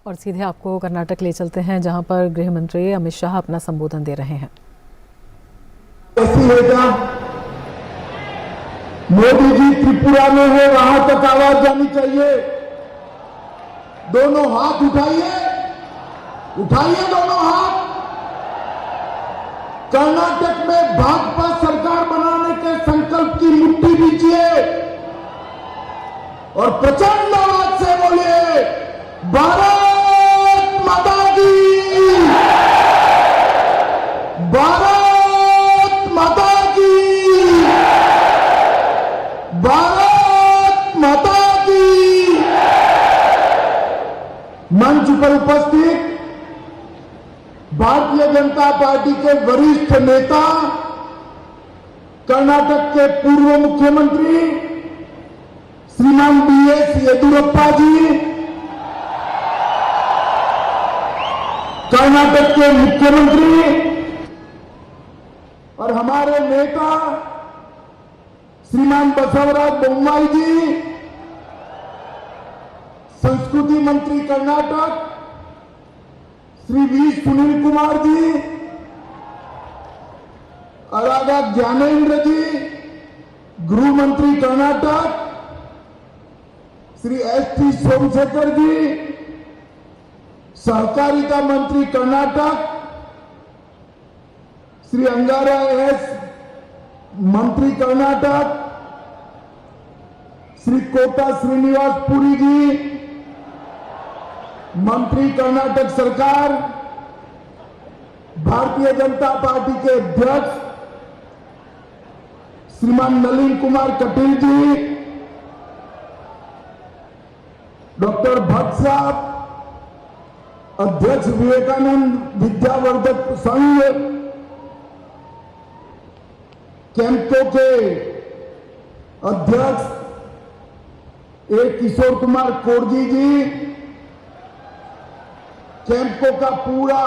और सीधे आपको कर्नाटक ले चलते हैं, जहां पर गृह मंत्री अमित शाह अपना संबोधन दे रहे हैं। ऐसी है क्या? मोदी जी त्रिपुरा में है, वहां तक आवाज जानी चाहिए। दोनों हाथ उठाइए, उठाइए दोनों हाथ। कर्नाटक में भाजपा सरकार बनाने के संकल्प की मुट्ठी दीजिए और प्रचंड आवाज से बोलिए, भारत माता की, भारत माता की, भारत माता की। मंच पर उपस्थित भारतीय जनता पार्टी के वरिष्ठ नेता, कर्नाटक के पूर्व मुख्यमंत्री श्रीमान बीएस येदियुरप्पा जी, कर्नाटक के मुख्यमंत्री और हमारे नेता श्रीमान बसवराज बोम्माई जी, संस्कृति मंत्री कर्नाटक श्री वी सुनील कुमार जी, अरागा ज्ञानेन्द्र जी, गृह मंत्री कर्नाटक श्री एस.टी. सोमशेखर जी, सहकारिता मंत्री कर्नाटक श्री अंगारा एस. मंत्री कर्नाटक श्री कोटा श्रीनिवास पुरी जी, मंत्री कर्नाटक सरकार, भारतीय जनता पार्टी के अध्यक्ष श्रीमान नलिन कुमार कटील जी, डॉक्टर भट्ट साहब, अध्यक्ष विवेकानंद विद्यावर्धक संघ, कैंपको के अध्यक्ष ए किशोर कुमार कोरजी जी, कैंपको का पूरा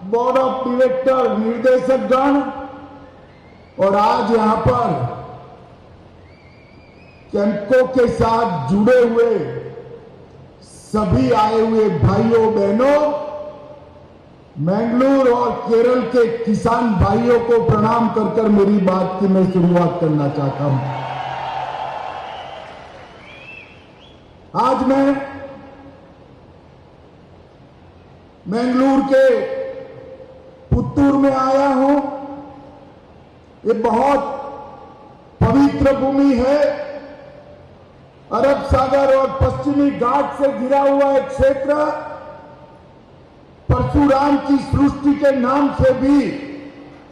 बोर्ड ऑफ डायरेक्टर, निर्देशक गण और आज यहां पर कैंपको के साथ जुड़े हुए सभी आए हुए भाइयों बहनों, मैंगलोर और केरल के किसान भाइयों को प्रणाम कर कर मेरी बात की मैं शुरुआत करना चाहता हूं। आज मैं मैंगलोर के पुत्तूर में आया हूं। ये बहुत पवित्र भूमि है। अरब सागर और पश्चिमी घाट से घिरा हुआ एक क्षेत्र, परशुराम की सृष्टि के नाम से भी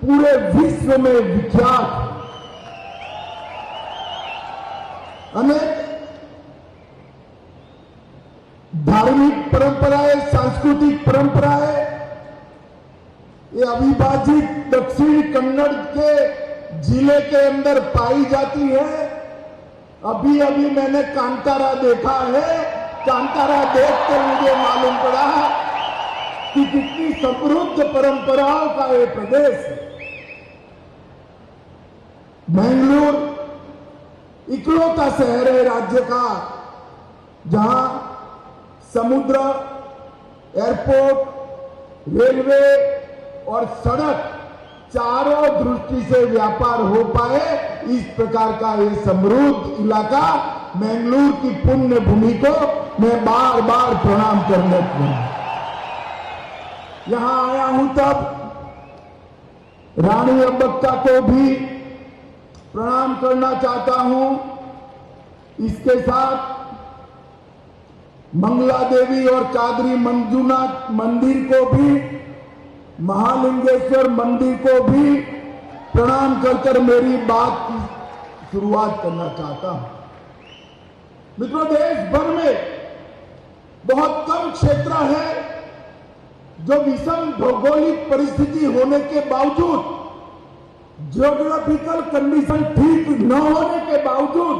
पूरे विश्व में विख्यात। अनेक धार्मिक परंपराएं, सांस्कृतिक परंपराएं ये अविभाजित दक्षिण कन्नड़ के जिले के अंदर पाई जाती है। अभी अभी मैंने कांतारा देखा है। कांतारा देखकर मुझे मालूम पड़ा कि कितनी समृद्ध परंपराओं का ये प्रदेश है। मैंगलोर इकलौता शहर है राज्य का जहां समुद्र, एयरपोर्ट, रेलवे और सड़क चारों दृष्टि से व्यापार हो पाए, इस प्रकार का ये समृद्ध इलाका मैंगलोर की पुण्य भूमि को मैं बार बार प्रणाम करने को यहां आया हूं। तब रानी अब्बक्का को भी प्रणाम करना चाहता हूं। इसके साथ मंगला देवी और कादरी मंजूनाथ मंदिर को भी, महालिंगेश्वर मंदिर को भी प्रणाम कर कर मेरी बात की शुरुआत करना चाहता हूं। मित्रों, देश भर में बहुत कम क्षेत्र है जो विषम भौगोलिक परिस्थिति होने के बावजूद, जियोग्राफिकल कंडीशन ठीक न होने के बावजूद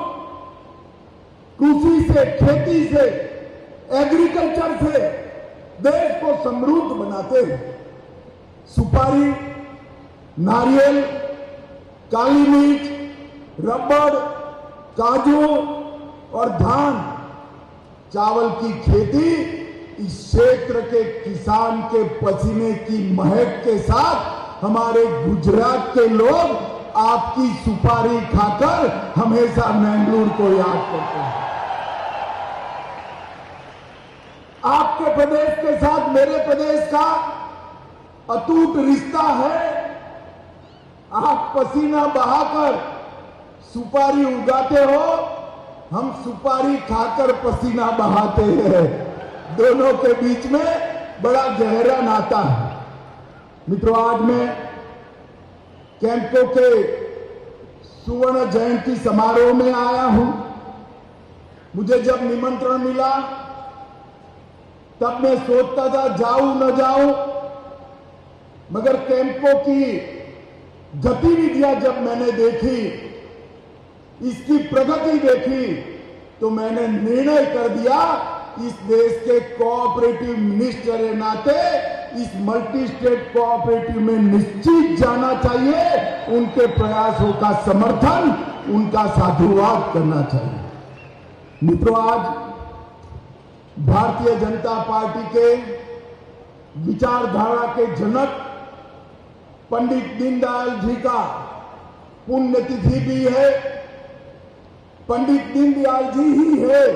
कृषि से, खेती से, एग्रीकल्चर से देश को समृद्ध बनाते हैं। सुपारी, नारियल, काली मिर्च, रबड़, काजू और धान, चावल की खेती इस क्षेत्र के किसान के पसीने की महक के साथ हमारे गुजरात के लोग आपकी सुपारी खाकर हमेशा मैंगलोर को याद करते हैं। आपके प्रदेश के साथ मेरे प्रदेश का अटूट रिश्ता है। आप पसीना बहाकर सुपारी उगाते हो, हम सुपारी खाकर पसीना बहाते हैं। दोनों के बीच में बड़ा गहरा नाता है। मित्रों, आज मैं कैंपो के सुवर्ण जयंती समारोह में आया हूं। मुझे जब निमंत्रण मिला तब मैं सोचता था जाऊं न जाऊं, मगर कैंपो की गतिविधियां जब मैंने देखी, इसकी प्रगति देखी, तो मैंने निर्णय कर दिया इस देश के कोऑपरेटिव मिनिस्टर के नाते इस मल्टी स्टेट कोऑपरेटिव में निश्चित जाना चाहिए। उनके प्रयासों का समर्थन, उनका साधुवाद करना चाहिए। मित्रों, आज भारतीय जनता पार्टी के विचारधारा के जनक पंडित दीनदयाल जी का पुण्यतिथि भी है। पंडित दीनदयाल जी ही है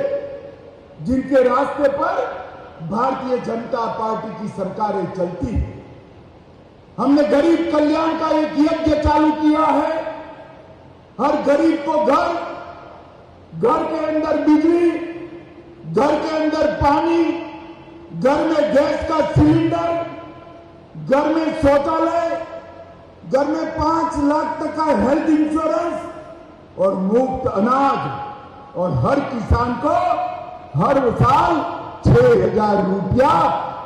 जिनके रास्ते पर भारतीय जनता पार्टी की सरकारें चलती हैं। हमने गरीब कल्याण का एक यज्ञ चालू किया है। हर गरीब को घर, घर के अंदर बिजली, घर के अंदर पानी, घर में गैस का सिलेंडर, घर में शौचालय, घर में 5 लाख तक का हेल्थ इंश्योरेंस और मुफ्त अनाज, और हर किसान को हर साल 6,000 रुपया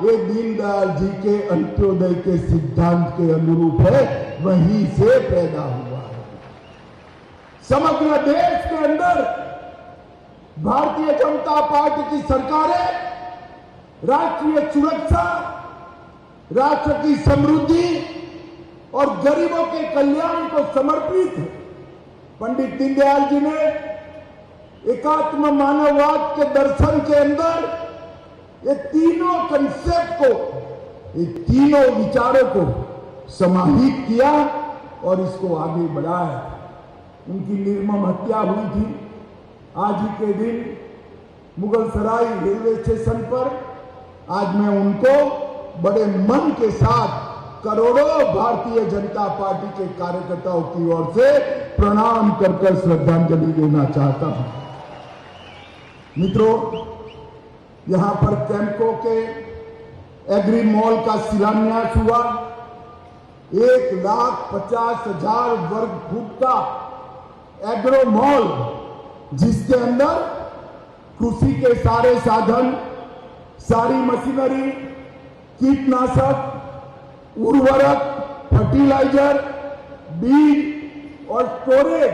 ये दीनदयाल जी के अंत्योदय के सिद्धांत के अनुरूप है, वहीं से पैदा हुआ है। समग्र देश के अंदर भारतीय जनता पार्टी की सरकारें राष्ट्रीय सुरक्षा, राष्ट्र की समृद्धि और गरीबों के कल्याण को समर्पित है। पंडित दीनदयाल जी ने एकात्म मानववाद के दर्शन के अंदर ये तीनों कंसेप्ट को, ये तीनों विचारों को समाहित किया और इसको आगे बढ़ाया। उनकी निर्मम हत्या हुई थी आज ही के दिन मुगल सराय रेलवे स्टेशन पर। आज मैं उनको बड़े मन के साथ करोड़ों भारतीय जनता पार्टी के कार्यकर्ताओं की ओर से प्रणाम कर श्रद्धांजलि देना चाहता हूं। मित्रों, यहां पर कैंपो के एग्री मॉल का शिलान्यास हुआ। 1,50,000 वर्ग फुट का एग्रो मॉल, जिसके अंदर कृषि के सारे साधन, सारी मशीनरी, कीटनाशक, उर्वरक, फर्टिलाइजर, बीज और स्टोरेज,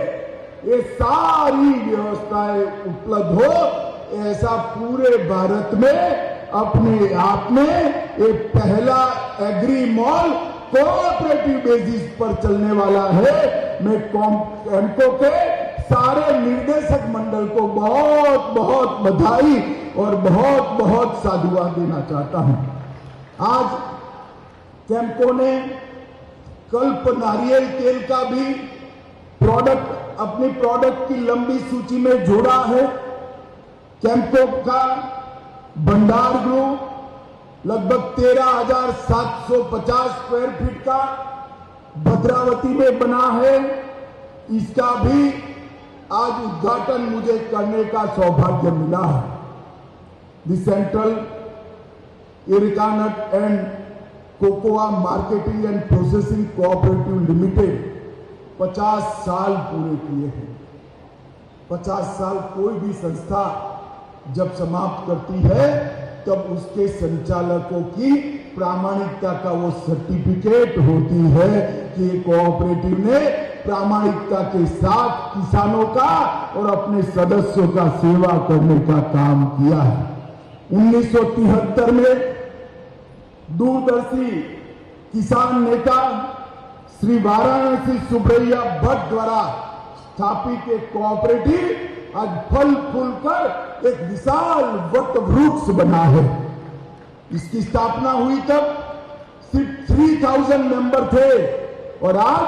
ये सारी व्यवस्थाएं उपलब्ध हो, ऐसा पूरे भारत में अपने आप में एक पहला एग्री मॉल कोऑपरेटिव बेसिस पर चलने वाला है। मैं कैंपो के सारे निर्देशक मंडल को बहुत बहुत बधाई और बहुत बहुत साधुवाद देना चाहता हूं। आज कैंपो ने कल्प नारियल तेल का भी प्रोडक्ट अपनी प्रोडक्ट की लंबी सूची में जोड़ा है। कैंपो का भंडार गृह लगभग 13,750 स्क्वायर फीट का भद्रावती में बना है। इसका भी आज उद्घाटन मुझे करने का सौभाग्य मिला है। The central arecanut and cocoa marketing and processing cooperative limited 50 साल पूरे किए हैं। 50 साल कोई भी संस्था जब समाप्त करती है तब उसके संचालकों की प्रामाणिकता का वो सर्टिफिकेट होती है कि कोऑपरेटिव ने प्रामाणिकता के साथ किसानों का और अपने सदस्यों का सेवा करने का काम किया है। 1973 में दूरदर्शी किसान नेता श्री वाराणसी सुब्रैया भट्ट द्वारा स्थापित एक कोऑपरेटिव आज फल फूल कर एक विशाल वट वृक्ष बना है। इसकी स्थापना हुई तब सिर्फ 3000 मेंबर थे और आज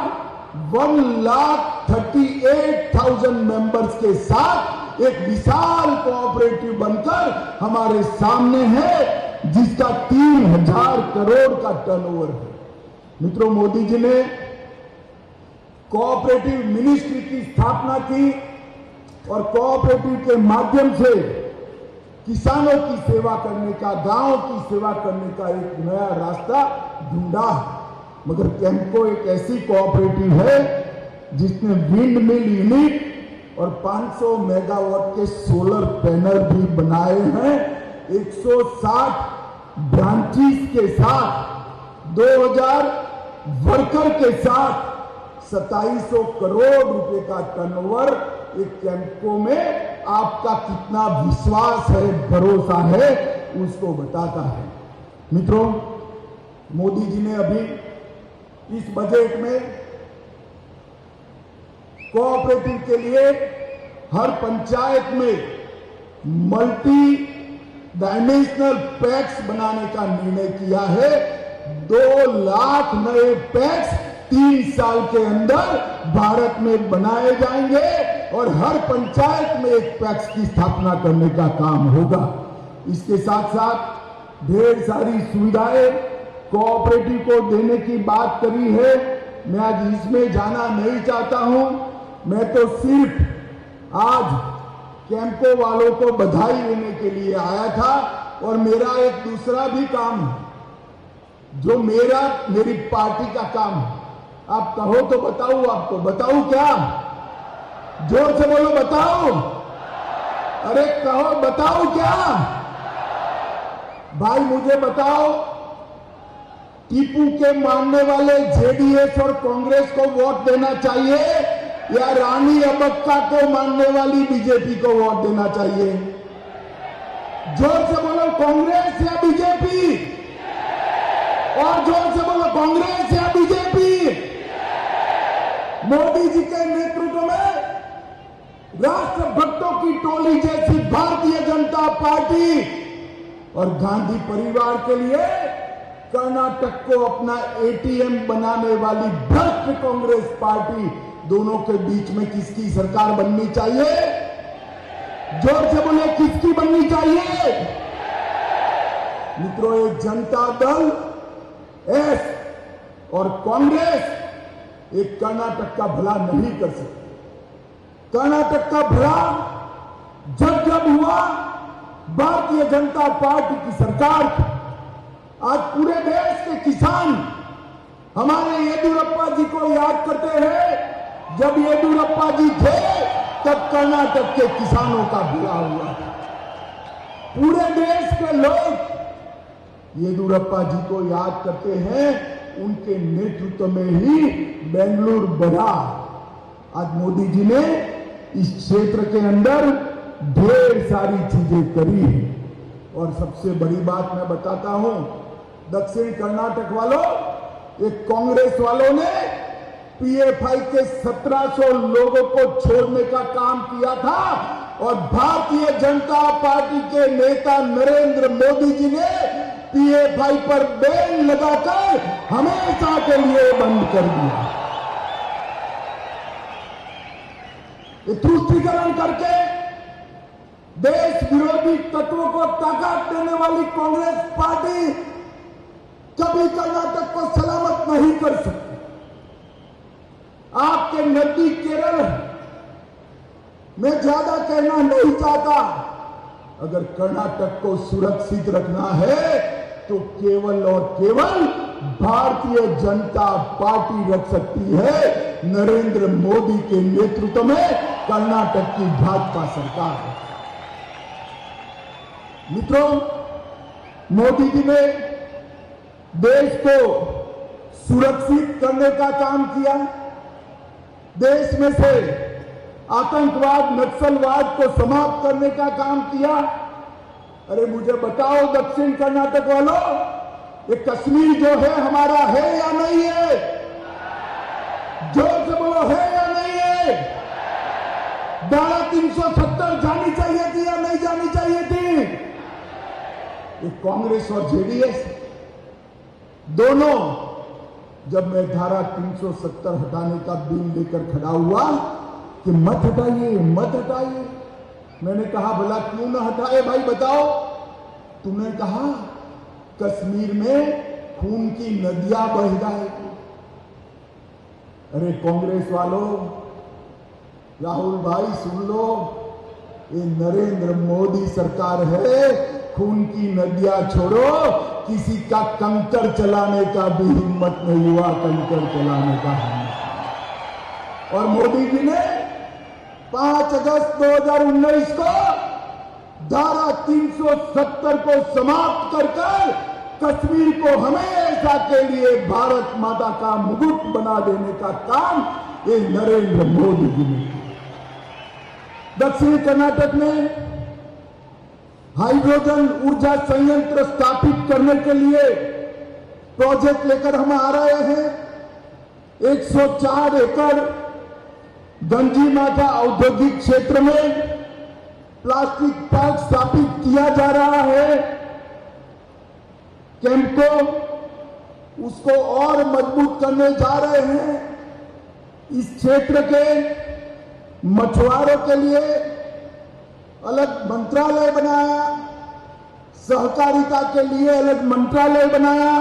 1,38,000 मेंबर्स के साथ एक विशाल कोऑपरेटिव बनकर हमारे सामने है, जिसका 3,000 करोड़ का टर्नओवर है। मित्रों, मोदी जी ने कोऑपरेटिव मिनिस्ट्री की स्थापना की और कोऑपरेटिव के माध्यम से किसानों की सेवा करने का, गांव की सेवा करने का एक नया रास्ता ढूंढा। मगर कैंपको एक ऐसी कोऑपरेटिव है जिसने विंड मिल यूनिट और 500 मेगावाट के सोलर पैनल भी बनाए हैं। 160 ब्रांचेस के साथ, 2000 वर्कर के साथ 2700 करोड़ रुपए का टर्नओवर एक कैंपको में आपका कितना विश्वास है, भरोसा है, उसको बताता है। मित्रों, मोदी जी ने अभी इस बजट में कोऑपरेटिव के लिए हर पंचायत में मल्टी डायमेंशनल पैक्स बनाने का निर्णय किया है। 2 लाख नए पैक्स 3 साल के अंदर भारत में बनाए जाएंगे और हर पंचायत में एक पैक्स की स्थापना करने का काम होगा। इसके साथ साथ ढेर सारी सुविधाएं कोऑपरेटिव को देने की बात करी है। मैं आज इसमें जाना नहीं चाहता हूं। मैं तो सिर्फ आज कैंपको वालों को बधाई देने के लिए आया था और मेरा एक दूसरा भी काम है जो मेरी पार्टी का काम है। आप कहो तो बताऊं, आपको बताऊं क्या? जोर से बोलो, बताओ। अरे कहो, बताओ क्या? भाई मुझे बताओ, टीपू के मानने वाले जेडीएस और कांग्रेस को वोट देना चाहिए या रानी अब्बक्का को मानने वाली बीजेपी को वोट देना चाहिए? जोर से बोलो, कांग्रेस या बीजेपी? और जोर से बोलो, कांग्रेस या बीजेपी? मोदी जी के नेतृत्व में राष्ट्रभक्तों की टोली जैसी भारतीय जनता पार्टी और गांधी परिवार के लिए कर्नाटक को अपना एटीएम बनाने वाली भ्रष्ट कांग्रेस पार्टी, दोनों के बीच में किसकी सरकार बननी चाहिए? जोर से बोले, किसकी बननी चाहिए? मित्रों, एक जनता दल एस और कांग्रेस एक कर्नाटक का भला नहीं कर सकती। कर्नाटक का भला जब हुआ भारतीय जनता पार्टी की सरकार। आज पूरे देश के किसान हमारे येदियुरप्पा जी को याद करते हैं। जब येदियुरप्पा जी थे तब कर्नाटक के किसानों का भला हुआ। पूरे देश के लोग येदियुरप्पा जी को याद करते हैं। उनके नेतृत्व में ही बेंगलुरु बढ़ा। आज मोदी जी ने इस क्षेत्र के अंदर ढेर सारी चीजें करी है और सबसे बड़ी बात मैं बताता हूं, दक्षिण कर्नाटक वालों, एक कांग्रेस वालों ने पीएफआई के 1700 लोगों को छोड़ने का काम किया था और भारतीय जनता पार्टी के नेता नरेंद्र मोदी जी ने पीएफआई पर बैन लगाकर हमेशा के लिए बंद कर दिया। ये तुष्टीकरण करके देश विरोधी तत्वों को ताकत देने वाली कांग्रेस पार्टी कभी कर्नाटक को सलामत नहीं कर सकती। आपके नजदीक केरल है, मैं ज्यादा कहना नहीं चाहता। अगर कर्नाटक को सुरक्षित रखना है तो केवल और केवल भारतीय जनता पार्टी रख सकती है। नरेंद्र मोदी के नेतृत्व में कर्नाटक की भाजपा सरकार है। मित्रों, मोदी जी ने देश को सुरक्षित करने का काम किया। देश में से आतंकवाद, नक्सलवाद को समाप्त करने का काम किया। अरे मुझे बताओ दक्षिण कर्नाटक वालों, ये कश्मीर जो है हमारा है या नहीं है? जोर से बोलो, है या नहीं है? धारा 370 जानी चाहिए थी या नहीं जानी चाहिए थी? ये कांग्रेस और जेडीएस दोनों, जब मैं धारा 370 हटाने का बिल लेकर खड़ा हुआ कि मत हटाइए मत हटाइए, मैंने कहा भला क्यों ना हटाए भाई बताओ। तूने कहा कश्मीर में खून की नदियां बह जाएगी। अरे कांग्रेस वालों, राहुल भाई सुन लो, ये नरेंद्र मोदी सरकार है। खून की नदियां छोड़ो, किसी का कंकर चलाने का भी हिम्मत नहीं हुआ, कंकर चलाने का हिम्मत। और मोदी जी ने 5 अगस्त 2019 को धारा 370 को समाप्त कर कश्मीर को हमेशा के लिए भारत माता का मुकुट बना देने का काम ये नरेंद्र मोदी जी ने किया। दक्षिणी कर्नाटक में हाइड्रोजन ऊर्जा संयंत्र स्थापित करने के लिए प्रोजेक्ट लेकर हम आ रहे हैं। 104 एकड़ गंजीमाथा औद्योगिक क्षेत्र में प्लास्टिक पार्क स्थापित किया जा रहा है। केम्को उसको और मजबूत करने जा रहे हैं। इस क्षेत्र के मछुआरों के लिए अलग मंत्रालय बनाया, सहकारिता के लिए अलग मंत्रालय बनाया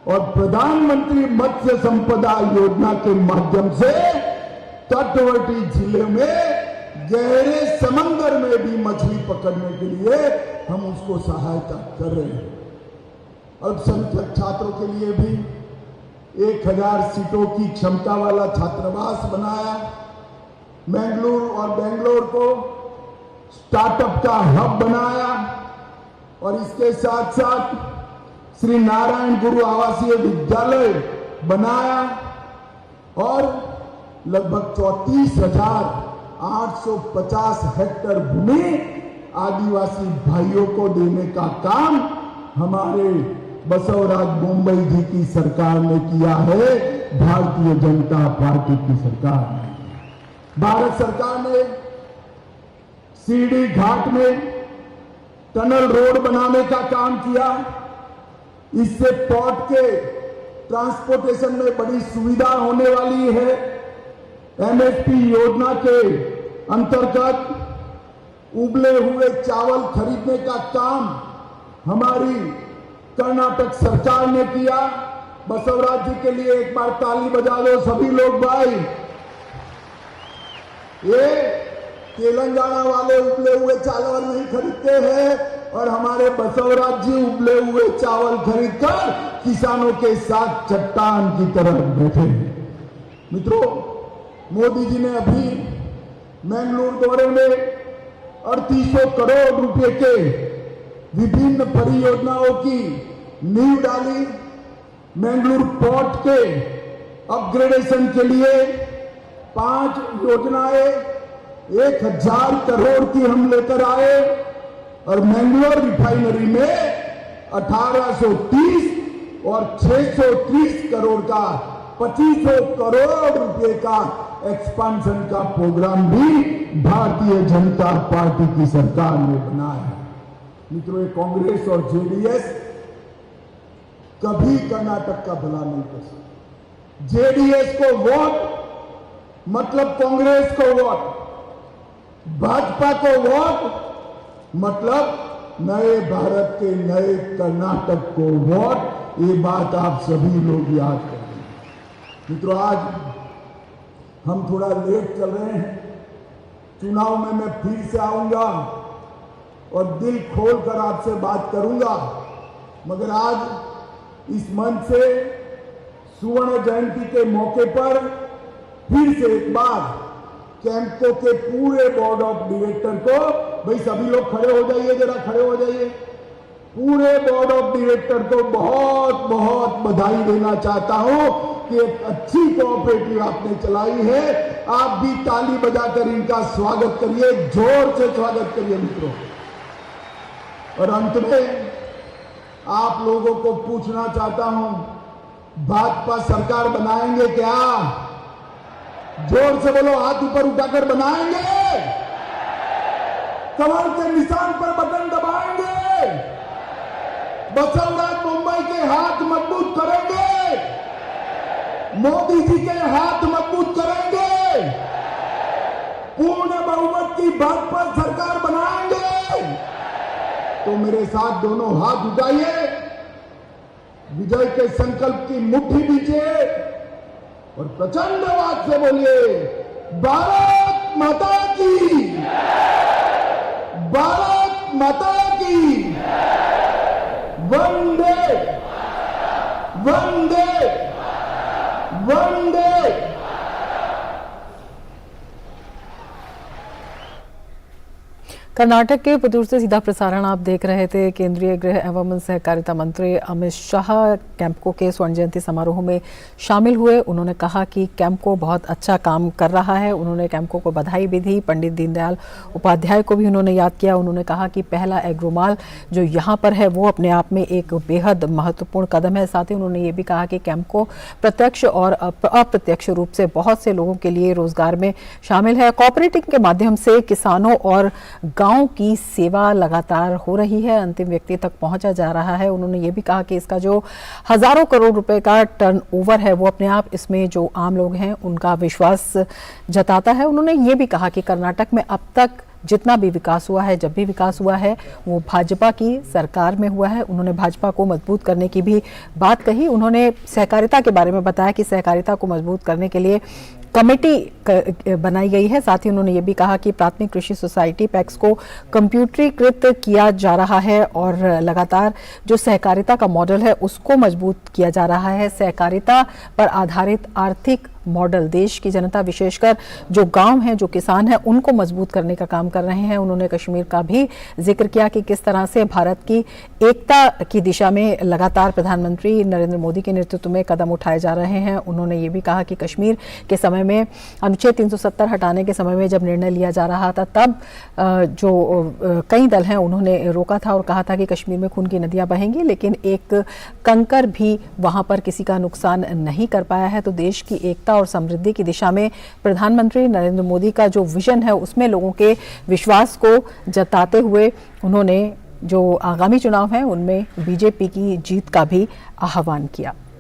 और प्रधानमंत्री मत्स्य संपदा योजना के माध्यम से तटवर्ती जिले में गहरे समंदर में भी मछली पकड़ने के लिए हम उसको सहायता कर रहे हैं। अल्पसंख्यक छात्रों के लिए भी 1000 सीटों की क्षमता वाला छात्रावास बनाया। मैंगलोर और बेंगलोर को स्टार्टअप का हब बनाया और इसके साथ साथ श्री नारायण गुरु आवासीय विद्यालय बनाया और लगभग 34,850 हेक्टेयर भूमि आदिवासी भाइयों को देने का काम हमारे बसवराज बोम्मई जी की सरकार ने किया है, भारतीय जनता पार्टी की सरकार ने। भारत सरकार ने सीडी घाट में टनल रोड बनाने का काम किया। इससे पोर्ट के ट्रांसपोर्टेशन में बड़ी सुविधा होने वाली है। एमएसपी योजना के अंतर्गत उबले हुए चावल खरीदने का काम हमारी कर्नाटक सरकार ने किया। बसवराज जी के लिए एक बार ताली बजा लो सभी लोग भाई। ये तेलंगाना वाले उबले हुए चावल नहीं खरीदते हैं और हमारे बसवराज जी उबले हुए चावल खरीदकर किसानों के साथ चट्टान की तरह बैठे हैं। मित्रों, मोदी जी ने अभी मैंगलोर दौरे में 3800 करोड़ रुपए के विभिन्न परियोजनाओं की नींव डाली। मैंगलोर पोर्ट के अपग्रेडेशन के लिए 5 योजनाएं 1000 करोड़ की हम लेकर आए और मैंगलोर रिफाइनरी में 1830 और 630 करोड़ का 2500 करोड़ रुपए का एक्सपांशन का प्रोग्राम भी भारतीय जनता पार्टी की सरकार ने बनाया। मित्रों, कांग्रेस और जेडीएस कभी कर्नाटक का भला नहीं कर सकती। जेडीएस को वोट मतलब कांग्रेस को वोट, भाजपा को वोट मतलब नए भारत के नए कर्नाटक को वोट। ये बात आप सभी लोग याद करें। मित्रों, आज हम थोड़ा लेट चल रहे हैं। चुनाव में मैं फिर से आऊंगा और दिल खोलकर आपसे बात करूंगा, मगर आज इस मंच से सुवर्ण जयंती के मौके पर फिर से एक बार केम्को के पूरे बोर्ड ऑफ डायरेक्टर को, भाई सभी लोग खड़े हो जाइए, जरा खड़े हो जाइए, पूरे बोर्ड ऑफ डायरेक्टर को बहुत बहुत बधाई देना चाहता हूं कि एक अच्छी कोऑपरेटिव आपने चलाई है। आप भी ताली बजाकर इनका स्वागत करिए, जोर से स्वागत करिए मित्रों। और अंत में आप लोगों को पूछना चाहता हूं, भाजपा सरकार बनाएंगे क्या? जोर से बोलो, हाथ ऊपर उठाकर बनाएंगे? कमर के निशान पर बटन दबाएंगे? बसवराज मुंबई के हाथ मजबूत करेंगे, मोदी जी के हाथ मजबूत करेंगे, पूर्ण बहुमत की भाजपा सरकार बनाएंगे। तो मेरे साथ दोनों हाथ उठाइए, विजय के संकल्प की मुट्ठी दीजिए और प्रचंड आवाज से बोलिए, भारत माता की, भारत माता की, वंदे वंदे वंदे। कर्नाटक के पुतूर से सीधा प्रसारण आप देख रहे थे। केंद्रीय गृह एवं सहकारिता मंत्री अमित शाह कैंपको के स्वर्ण जयंती समारोह में शामिल हुए। उन्होंने कहा कि कैंपको बहुत अच्छा काम कर रहा है। उन्होंने कैंपको को बधाई भी दी। पंडित दीनदयाल उपाध्याय को भी उन्होंने याद किया। उन्होंने कहा कि पहला एग्रो मॉल जो यहाँ पर है वो अपने आप में एक बेहद महत्वपूर्ण कदम है। साथ ही उन्होंने ये भी कहा कि कैंपको प्रत्यक्ष और अप्रत्यक्ष रूप से बहुत से लोगों के लिए रोजगार में शामिल है। कोऑपरेटिव के माध्यम से किसानों और गांव की सेवा लगातार हो रही है, अंतिम व्यक्ति तक पहुंचा जा रहा है। उन्होंने ये भी कहा कि इसका जो हजारों करोड़ रुपए का टर्नओवर है वो अपने आप इसमें जो आम लोग हैं उनका विश्वास जताता है। उन्होंने ये भी कहा कि कर्नाटक में अब तक जितना भी विकास हुआ है, जब भी विकास हुआ है वो भाजपा की सरकार में हुआ है। उन्होंने भाजपा को मजबूत करने की भी बात कही। उन्होंने सहकारिता के बारे में बताया कि सहकारिता को मजबूत करने के लिए कमेटी बनाई गई है। साथ ही उन्होंने ये भी कहा कि प्राथमिक कृषि सोसाइटी पैक्स को कंप्यूटरीकृत किया जा रहा है और लगातार जो सहकारिता का मॉडल है उसको मजबूत किया जा रहा है। सहकारिता पर आधारित आर्थिक मॉडल देश की जनता, विशेषकर जो गांव हैं, जो किसान हैं, उनको मजबूत करने का काम कर रहे हैं। उन्होंने कश्मीर का भी जिक्र किया कि किस तरह से भारत की एकता की दिशा में लगातार प्रधानमंत्री नरेंद्र मोदी के नेतृत्व में कदम उठाए जा रहे हैं। उन्होंने ये भी कहा कि कश्मीर के समय में अनुच्छेद 370 हटाने के समय में जब निर्णय लिया जा रहा था तब जो कई दल हैं उन्होंने रोका था और कहा था कि कश्मीर में खून की नदियां बहेंगी, लेकिन एक कंकर भी वहां पर किसी का नुकसान नहीं कर पाया है। तो देश की एकता और समृद्धि की दिशा में प्रधानमंत्री नरेंद्र मोदी का जो विजन है उसमें लोगों के विश्वास को जताते हुए उन्होंने जो आगामी चुनाव हैं उनमें बीजेपी की जीत का भी आह्वान किया।